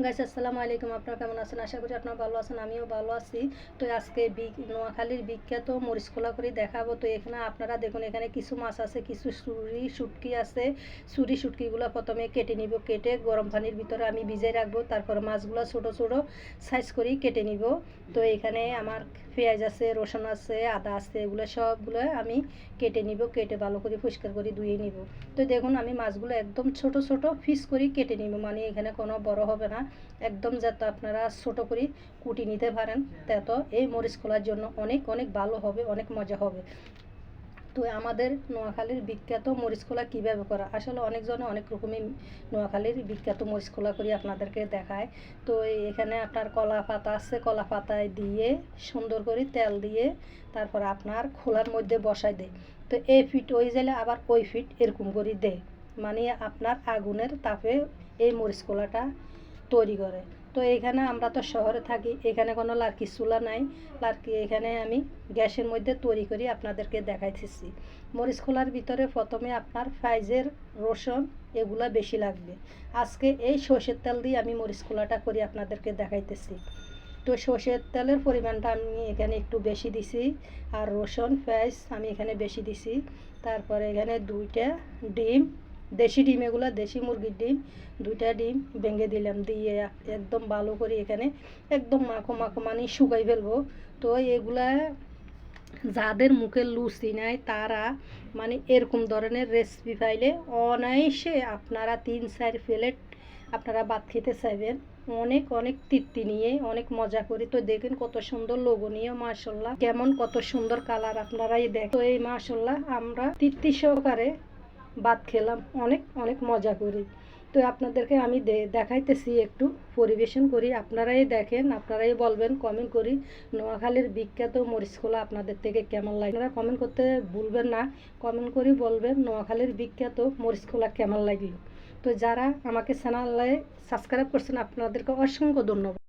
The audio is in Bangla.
গাইস আসসালামু আলাইকুম, আপনারা কেমন আছেন? আশা করি আপনারা ভালো আছেন, আমিও ভালো আছি। তো আজকে নোয়াখালীর বিখ্যাত মরিচ খোলা করে দেখাবো। তো এখানে আপনারা দেখুন, এখানে কিছু মাছ আছে, কিছু শুটকি আছে। শুটকিগুলো প্রথমে কেটে নিব, কেটে গরম পানির ভিতরে আমি ভিজিয়ে রাখবো। তারপর মাছগুলো ছোট ছোট সাইজ করে কেটে নিব। তো এখানে আমার পেঁয়াজ আছে, রসুন আছে, আদা আছে, এগুলো সবগুলো আমি কেটে নিব, কেটে ভালো করে পরিষ্কার করে ধুয়ে নিব। তো দেখুন, আমি মাছগুলো একদম ছোট ছোট পিস করে কেটে নিব, মানে এখানে কোনো বড় হবে না, একদম যাতে আপনারা ছোট করে কুটি নিতে পারেন। তো এই মরিচ খোলার জন্য অনেক অনেক ভালো হবে, অনেক মজা হবে। তো আমাদের নোয়াখালীর বিখ্যাত মরিচ খোলা কীভাবে করা, আসলে অনেকজনে অনেক রকমের নোয়াখালীর বিখ্যাত মরিচ খোলা করে আপনাদেরকে দেখায়। তো এখানে আপনার কলা পাতা আছে, কলা পাতায় দিয়ে সুন্দর করে তেল দিয়ে তারপর আপনার খোলার মধ্যে বসায় দেয়। তো এই ফিট ওই জেলে আবার ওই ফিট এরকম করে দেয়, মানে আপনার আগুনের তাপে এই মরিচ খোলাটা তৈরি করে। তো এখানে আমরা তো শহরে থাকি, এখানে কোনো লার্কি চুলা নাই। লার্কি এখানে আমি গ্যাসের মধ্যে তৈরি করি আপনাদেরকে দেখাইতেছি। মরিচ খোলার ভিতরে প্রথমে আপনার পেঁয়াজের, রসুন এগুলা বেশি লাগবে। আজকে এই সর্ষের তেল দিয়ে আমি মরিচ খোলাটা করি আপনাদেরকে দেখাইতেছি। তো সর্ষের তেলের পরিমাণটা আমি এখানে একটু বেশি দিছি, আর রসুন পেঁয়াজ আমি এখানে বেশি দিছি। তারপরে এখানে 2টা ডিম, দেশি ডিম, এগুলো দেশি মুরগির ডিম, 2টা ডিম ভেঙে দিলাম, দিয়ে একদম ভালো করে এখানে একদম মাখো মাখো মানে শুকাই ফেলবো। তো এগুলা যাদের মুখে লুচি নাই তারা মানে এরকম ধরনের রেসিপি পাইলে অনায়াসে আপনারা 3-4 প্লেট আপনারা ভাত খেতে চাইবেন, অনেক অনেক তৃপ্তি নিয়ে, অনেক মজা করি। তো দেখেন কত সুন্দর লোভনীয়, মাশাল্লাহ কেমন কত সুন্দর কালার, আপনারাই দেখেন। তো এই মাশাল্লাহ আমরা তৃপ্তি সহকারে ভাত খেলাম, অনেক অনেক মজা করি। তো আপনাদেরকে আমি দেখাইতেছি, একটু পরিবেশন করি, আপনারাই দেখেন, আপনারাই বলবেন কমেন্ট করি নোয়াখালীর বিখ্যাত মরিচ খোলা আপনাদের থেকে কেমন লাগে। আপনারা কমেন্ট করতে ভুলবেন না, কমেন্ট করে বলবেন নোয়াখালীর বিখ্যাত মরিচ খোলা কেমন লাগলো। তো যারা আমাকে চ্যানেলে সাবস্ক্রাইব করছেন আপনাদেরকে অসংখ্য ধন্যবাদ।